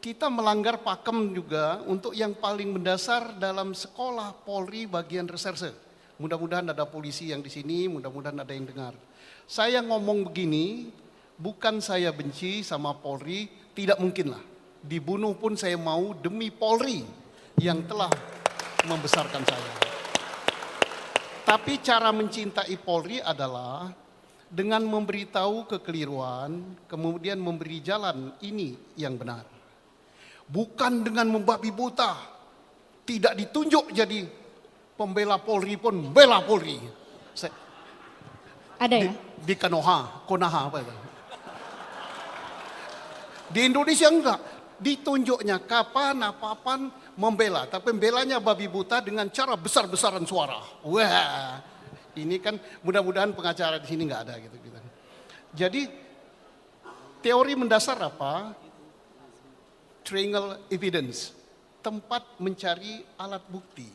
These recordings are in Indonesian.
kita melanggar pakem juga untuk yang paling mendasar dalam sekolah Polri bagian reserse. Mudah-mudahan ada polisi yang di sini, mudah-mudahan ada yang dengar. Saya ngomong begini, bukan saya benci sama Polri, tidak mungkin lah. Dibunuh pun saya mau demi Polri yang telah membesarkan saya. Tapi cara mencintai Polri adalah dengan memberitahu kekeliruan, kemudian memberi jalan ini yang benar. Bukan dengan membabi buta, tidak ditunjuk jadi pembela Polri pun bela Polri. Ada ya? Di Konaha apa itu? Di Indonesia enggak, ditunjuknya kapan apapan membela, tapi membelanya babi buta dengan cara besar-besaran suara. Wah, ini kan mudah-mudahan pengacara di sini nggak ada gitu. Jadi teori mendasar apa? Triangle evidence, tempat mencari alat bukti.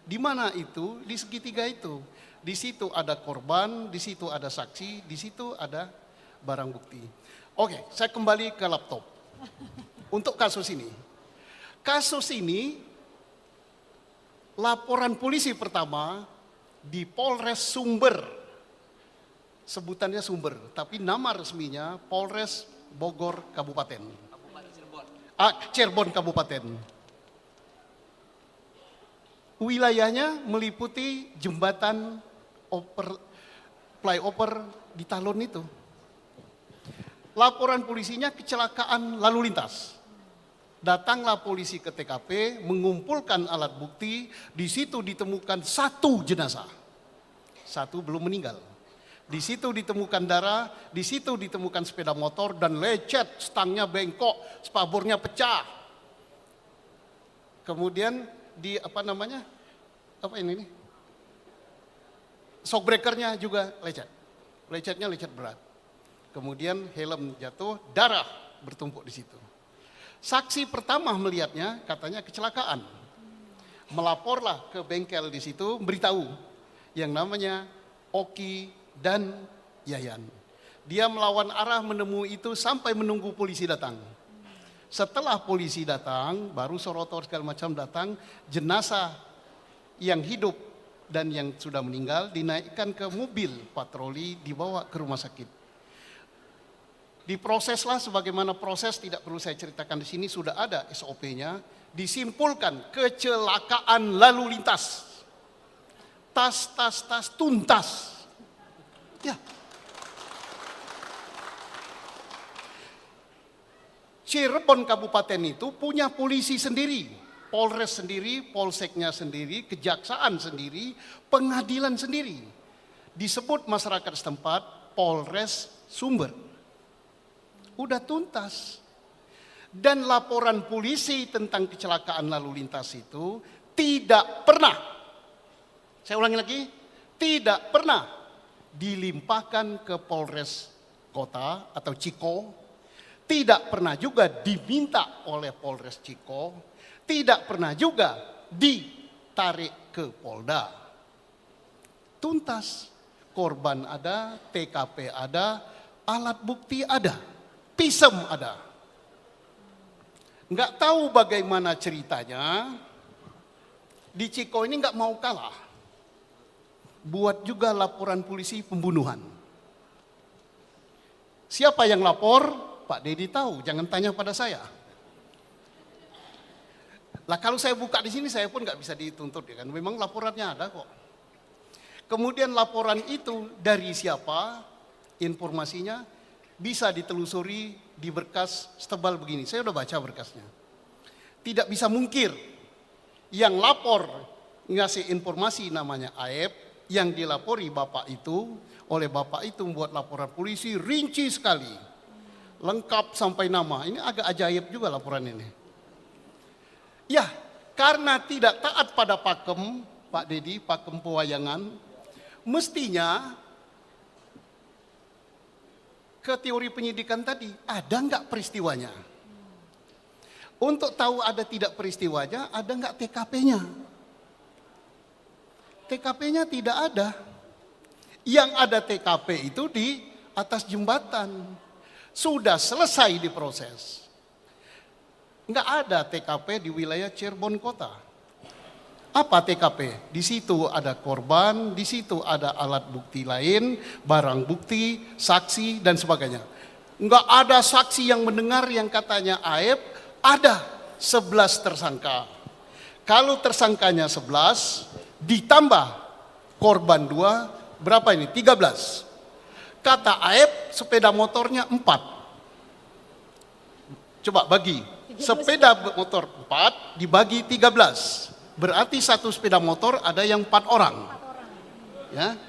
Di mana itu? Di segitiga itu. Di situ ada korban, di situ ada saksi, di situ ada barang bukti. Oke, saya kembali ke laptop. Untuk kasus ini. Kasus ini, laporan polisi pertama di Polres Sumber. Sebutannya Sumber, tapi nama resminya Polres Bogor Kabupaten. Cirebon Kabupaten. Wilayahnya meliputi jembatan flyover di Talon itu. Laporan polisinya kecelakaan lalu lintas. Datanglah polisi ke TKP, mengumpulkan alat bukti, di situ ditemukan satu jenazah. Satu belum meninggal. Di situ ditemukan darah, di situ ditemukan sepeda motor dan lecet, stangnya bengkok, spabornya pecah. Kemudian di apa ini? Shockbreakernya juga lecet. Lecetnya lecet berat. Kemudian helm jatuh, darah bertumpuk di situ. Saksi pertama melihatnya katanya kecelakaan. Melaporlah ke bengkel di situ, beritahu yang namanya Oki dan Yayan. Dia melawan arah menemui itu sampai menunggu polisi datang. Setelah polisi datang, baru sorotor segala macam datang, jenazah yang hidup dan yang sudah meninggal dinaikkan ke mobil patroli, dibawa ke rumah sakit. Diproseslah sebagaimana proses, tidak perlu saya ceritakan di sini, sudah ada SOP-nya, disimpulkan kecelakaan lalu lintas. Tas, tuntas. Ya. Cirebon Kabupaten itu punya polisi sendiri, Polres sendiri, Polseknya sendiri, kejaksaan sendiri, pengadilan sendiri. Disebut masyarakat setempat Polres Sumber. Udah tuntas. Dan laporan polisi tentang kecelakaan lalu lintas itu tidak pernah, saya ulangi lagi, tidak pernah dilimpahkan ke Polres Kota atau Ciko, tidak pernah juga diminta oleh Polres Ciko, tidak pernah juga ditarik ke Polda. Tuntas, korban ada, TKP ada, alat bukti ada, pisem ada. Nggak tahu bagaimana ceritanya, di Ciko ini nggak mau kalah. Buat juga laporan polisi pembunuhan. Siapa yang lapor? Pak Dedi tahu, jangan tanya pada saya. Lah kalau saya buka di sini saya pun nggak bisa dituntut ya kan. Memang laporannya ada kok. Kemudian laporan itu dari siapa? Informasinya bisa ditelusuri di berkas setebal begini. Saya udah baca berkasnya. Tidak bisa mungkir yang lapor ngasih informasi namanya Aep, yang dilapori bapak itu, oleh bapak itu membuat laporan polisi rinci sekali. Lengkap sampai nama. Ini agak ajaib juga laporan ini. Ya, karena tidak taat pada pakem, Pak Dedi, pakem pewayangan, mestinya ke teori penyidikan tadi, ada nggak peristiwanya? Untuk tahu ada tidak peristiwanya, ada nggak TKP-nya? TKP-nya tidak ada. Yang ada TKP itu di atas jembatan. Sudah selesai diproses. Nggak ada TKP di wilayah Cirebon Kota. Apa TKP? Di situ ada korban, di situ ada alat bukti lain, barang bukti, saksi, dan sebagainya. Nggak ada saksi yang mendengar yang katanya aib, ada 11 tersangka. Kalau tersangkanya 11, ditambah korban 2, berapa ini? 13. Kata aib, sepeda motornya 4. Coba bagi, sepeda motor 4 dibagi 13. Berarti satu sepeda motor ada yang 4 orang. Ya.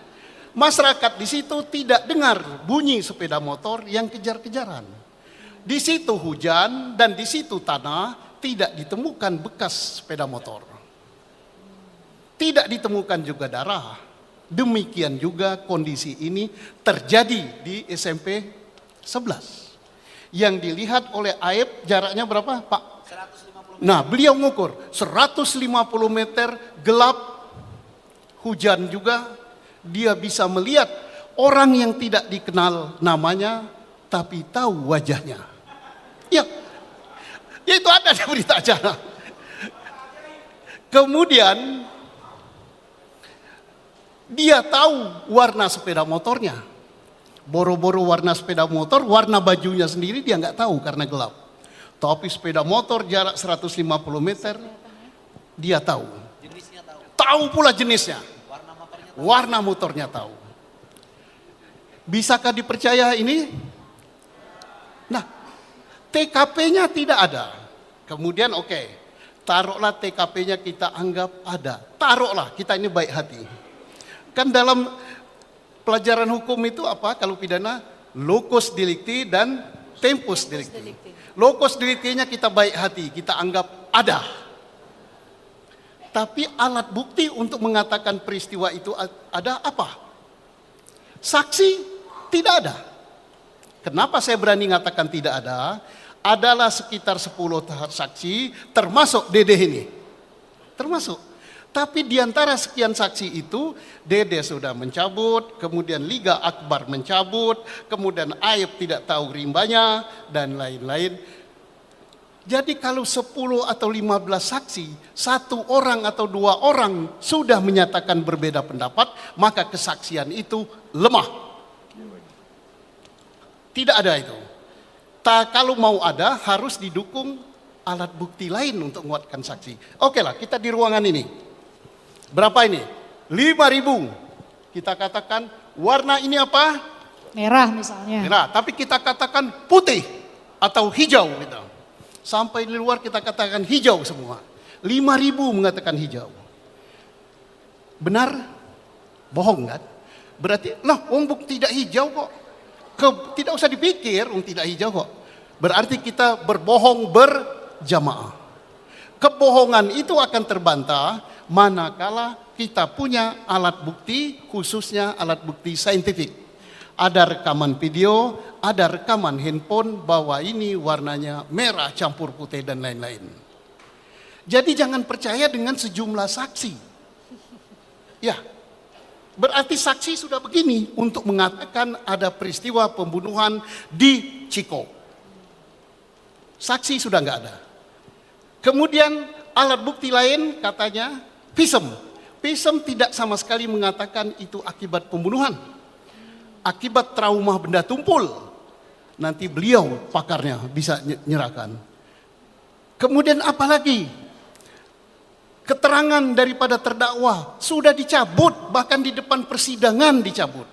Masyarakat di situ tidak dengar bunyi sepeda motor yang kejar-kejaran. Di situ hujan dan di situ tanah, tidak ditemukan bekas sepeda motor. Tidak ditemukan juga darah. Demikian juga kondisi ini terjadi di SMP 11. Yang dilihat oleh Aib jaraknya berapa, Pak? 150 meter. Nah, beliau mengukur 150 meter, gelap, hujan juga. Dia bisa melihat orang yang tidak dikenal namanya, tapi tahu wajahnya. Ya itu ada di berita acara. Kemudian dia tahu warna sepeda motornya. Boro-boro warna sepeda motor, warna bajunya sendiri dia nggak tahu karena gelap. Tapi sepeda motor jarak 150 meter, dia tahu. Jenisnya tahu. Tahu pula jenisnya. Warna motornya tahu. Bisakah dipercaya ini? Nah, TKP-nya tidak ada. Kemudian oke, taruhlah TKP-nya kita anggap ada. Taruhlah, kita ini baik hati. Kan dalam pelajaran hukum itu apa kalau pidana? Locus delicti dan tempus delicti. Locus delicti-nya kita baik hati, kita anggap ada. Tapi alat bukti untuk mengatakan peristiwa itu ada apa? Saksi tidak ada. Kenapa saya berani mengatakan tidak ada? Adalah sekitar 10 saksi termasuk Dede ini. Termasuk. Tapi di antara sekian saksi itu, Dede sudah mencabut, kemudian Liga Akbar mencabut, kemudian Aib tidak tahu rimbanya, dan lain-lain. Jadi kalau 10 atau 15 saksi, 1 orang atau 2 orang sudah menyatakan berbeda pendapat, maka kesaksian itu lemah. Tidak ada itu. Kalau mau ada, harus didukung alat bukti lain untuk menguatkan saksi. Oke lah, kita di ruangan ini. Berapa ini? 5.000. Kita katakan warna ini apa? Merah misalnya. Merah, tapi kita katakan putih atau hijau gitu. Sampai di luar kita katakan hijau semua. 5.000 mengatakan hijau. Benar? Bohong kan? Berarti, nah bukti tidak hijau kok. Tidak usah dipikir, tidak hijau kok. Berarti kita berbohong berjamaah. Kebohongan itu akan terbantah manakala kita punya alat bukti, khususnya alat bukti saintifik. Ada rekaman video, ada rekaman handphone bahwa ini warnanya merah campur putih dan lain-lain. Jadi jangan percaya dengan sejumlah saksi. Ya, berarti saksi sudah begini untuk mengatakan ada peristiwa pembunuhan di Ciko. Saksi sudah nggak ada. Kemudian alat bukti lain katanya visum. Visum tidak sama sekali mengatakan itu akibat pembunuhan. Akibat trauma benda tumpul. Nanti beliau pakarnya bisa nyerahkan. Kemudian apalagi? Keterangan daripada terdakwa sudah dicabut, bahkan di depan persidangan dicabut.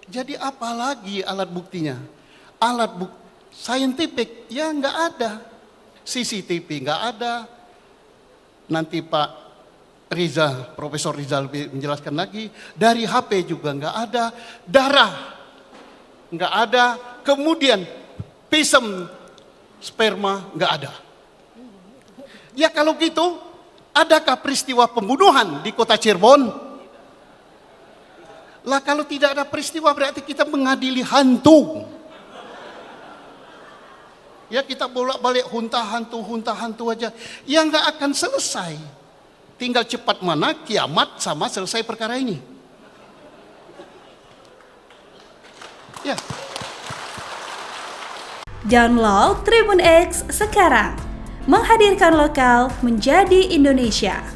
Jadi apalagi alat buktinya? Alat bukti saintifik ya nggak ada. CCTV nggak ada. Nanti Pak Profesor Rizal menjelaskan lagi, dari HP juga nggak ada, darah nggak ada, kemudian visum sperma nggak ada. Ya kalau gitu, adakah peristiwa pembunuhan di kota Cirebon? Lah kalau tidak ada peristiwa berarti kita mengadili hantu. Ya kita bolak-balik hunta hantu aja, yang nggak akan selesai. Tinggal cepat mana kiamat sama selesai perkara ini. Ya. Download Tribun X sekarang. Menghadirkan lokal menjadi Indonesia.